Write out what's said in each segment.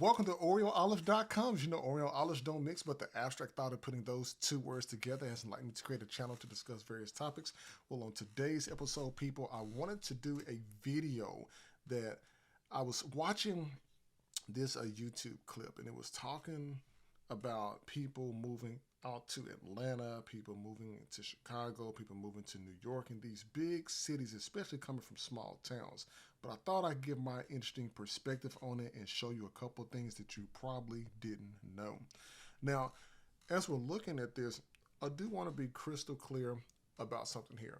Welcome to OreoOlives.com. As you know, Oreo olives don't mix, but the abstract thought of putting those two words together has enlightened me to create a channel to discuss various topics. Well, on today's episode, people, I wanted to do a video that I was watching this YouTube clip, and it was talking about people moving out to Atlanta, people moving to Chicago, people moving to New York, and these big cities, especially coming from small towns. But I thought I'd give my interesting perspective on it and show you a couple of things that you probably didn't know. Now, as we're looking at this, I do want to be crystal clear about something here.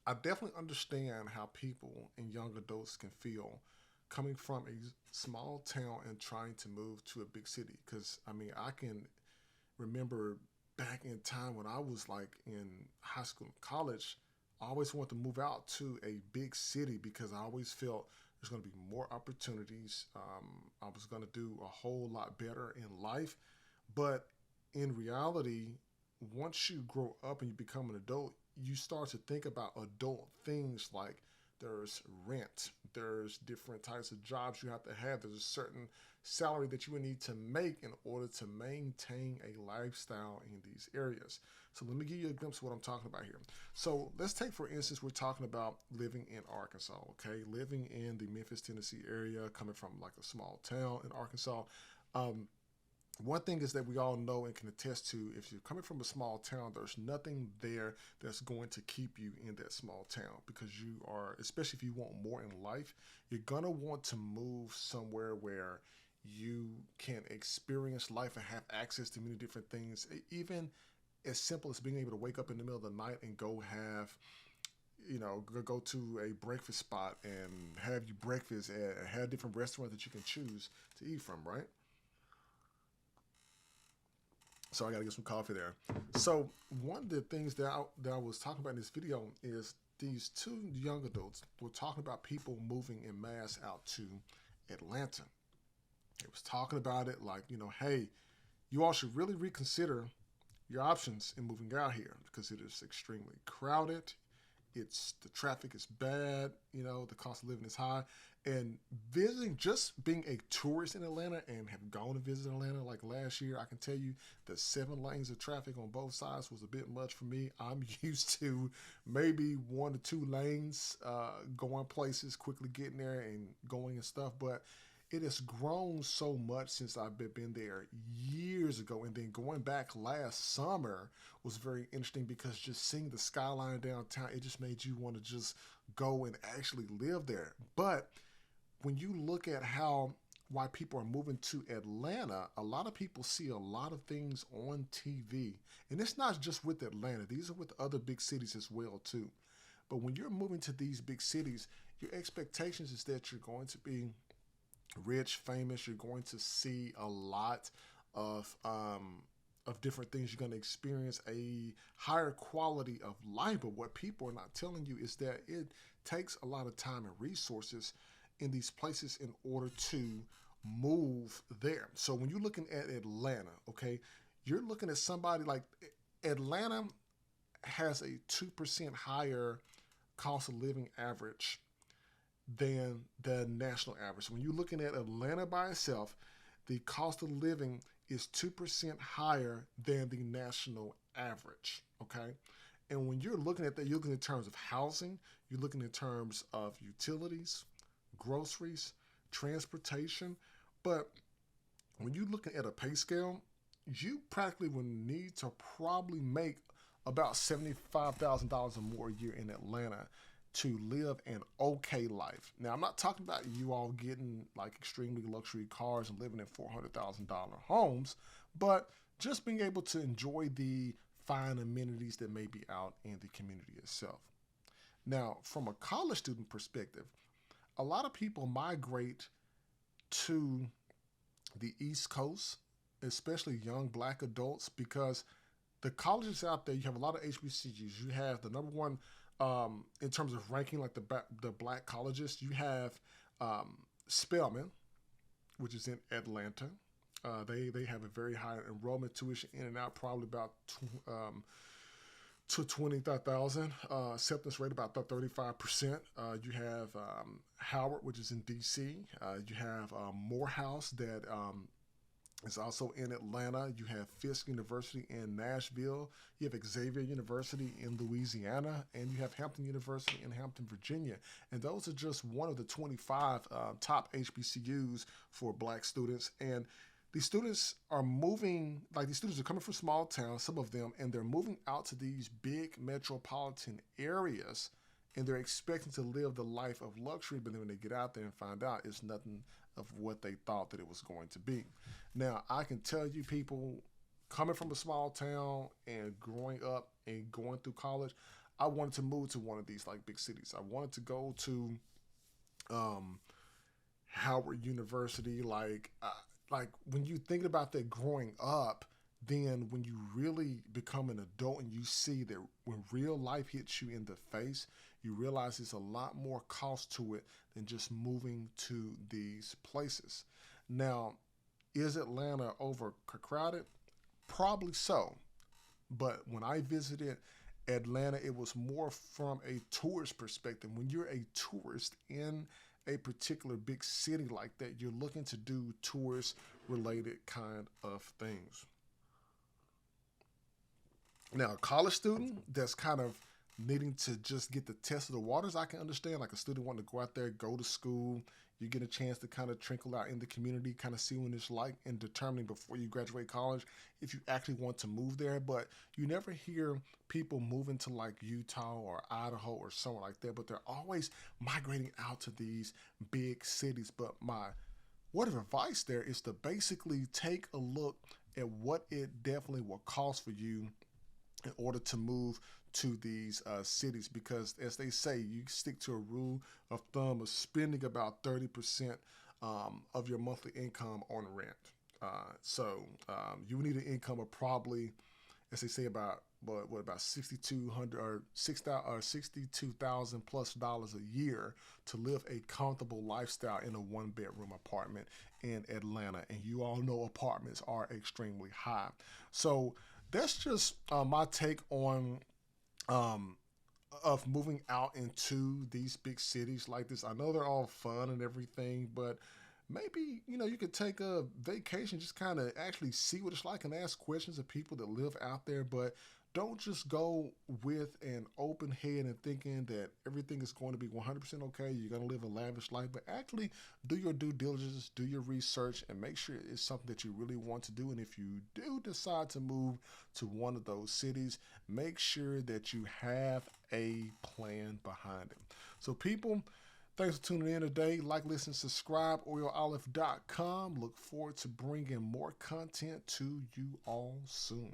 I definitely understand how people and young adults can feel coming from a small town and trying to move to a big city. Because, I mean, I can remember back in time when I was like in high school and college, I always wanted to move out to a big city because I always felt there's going to be more opportunities. I was going to do a whole lot better in life. But in reality, once you grow up and you become an adult, you start to think about adult things like there's rent, there's different types of jobs you have to have, there's a certain salary that you would need to make in order to maintain a lifestyle in these areas. So let me give you a glimpse of what I'm talking about here. So let's take, for instance, we're talking about living in Arkansas, okay? Living in the Memphis, Tennessee area, coming from like a small town in Arkansas. One thing is that we all know and can attest to, if you're coming from a small town, there's nothing there that's going to keep you in that small town, because you are, especially if you want more in life, you're going to want to move somewhere where you can experience life and have access to many different things, even as simple as being able to wake up in the middle of the night and go have, go to a breakfast spot and have your breakfast and have different restaurants that you can choose to eat from, right? So I got to get some coffee there. So one of the things that I was talking about in this video is these two young adults were talking about people moving in mass out to Atlanta. They was talking about it like, hey, you all should really reconsider your options in moving out here because it is extremely crowded. The traffic is bad, the cost of living is high. And visiting, just being a tourist in Atlanta and have gone to visit Atlanta like last year, I can tell you the 7 lanes of traffic on both sides was a bit much for me. I'm used to maybe 1 to 2 lanes, going places, quickly getting there and going and stuff. But it has grown so much since I've been there years ago. And then going back last summer was very interesting because just seeing the skyline downtown, it just made you want to just go and actually live there. But when you look at why people are moving to Atlanta, a lot of people see a lot of things on TV. And it's not just with Atlanta. These are with other big cities as well, too. But when you're moving to these big cities, your expectations is that you're going to be rich, famous. You're going to see a lot of different things. You're going to experience a higher quality of life. But what people are not telling you is that it takes a lot of time and resources in these places in order to move there. So when you're looking at Atlanta, okay, you're looking at somebody like Atlanta has a 2% higher cost of living average than the national average. When you're looking at Atlanta by itself, the cost of living is 2% higher than the national average, okay? And when you're looking at that, you're looking in terms of housing, you're looking in terms of utilities, groceries, transportation. But when you're looking at a pay scale, you practically will need to probably make about $75,000 or more a year in Atlanta to live an okay life. Now, I'm not talking about you all getting like extremely luxury cars and living in $400,000 homes, but just being able to enjoy the fine amenities that may be out in the community itself. Now, from a college student perspective, a lot of people migrate to the East Coast, especially young black adults, because the colleges out there, you have a lot of HBCUs. You have the number one in terms of ranking, like the black colleges. You have Spelman, which is in Atlanta. They have a very high enrollment, tuition in and out, probably about to 25,000. Acceptance rate about 35%. You have Howard, which is in D.C. You have Morehouse that is also in Atlanta. You have Fisk University in Nashville. You have Xavier University in Louisiana, and you have Hampton University in Hampton, Virginia. And those are just one of the 25 top HBCUs for Black students. And these students are moving, like these students are coming from small towns, some of them, and they're moving out to these big metropolitan areas, and they're expecting to live the life of luxury, but then when they get out there and find out it's nothing of what they thought that it was going to be. Now, I can tell you, people coming from a small town and growing up and going through college, I wanted to move to one of these like big cities. I wanted to go to Howard University, like when you think about that growing up, then when you really become an adult and you see that when real life hits you in the face, you realize there's a lot more cost to it than just moving to these places. Now, is Atlanta overcrowded? Probably so. But when I visited Atlanta, it was more from a tourist perspective. When you're a tourist in a particular big city like that, you're looking to do tourist related kind of things. Now, a college student that's kind of needing to just get the test of the waters, I can understand. Like a student wanting to go out there, go to school, you get a chance to kind of trickle out in the community, kind of see what it's like, and determining before you graduate college if you actually want to move there. But you never hear people moving to like Utah or Idaho or somewhere like that, but they're always migrating out to these big cities. But my word of advice there is to basically take a look at what it definitely will cost for you in order to move to these cities, because as they say, you stick to a rule of thumb of spending about 30% of your monthly income on rent. So you would need an income of probably, as they say, about about 6,200 or 6,000 or 62,000 plus dollars a year to live a comfortable lifestyle in a one-bedroom apartment in Atlanta. And you all know apartments are extremely high. So that's just my take on of moving out into these big cities like this. I know they're all fun and everything, but maybe, you could take a vacation, just kind of actually see what it's like and ask questions of people that live out there. But don't just go with an open head and thinking that everything is going to be 100% okay. You're going to live a lavish life, but actually do your due diligence, do your research, and make sure it's something that you really want to do. And if you do decide to move to one of those cities, make sure that you have a plan behind it. So people, thanks for tuning in today. Like, listen, subscribe, OilOlive.com. Look forward to bringing more content to you all soon.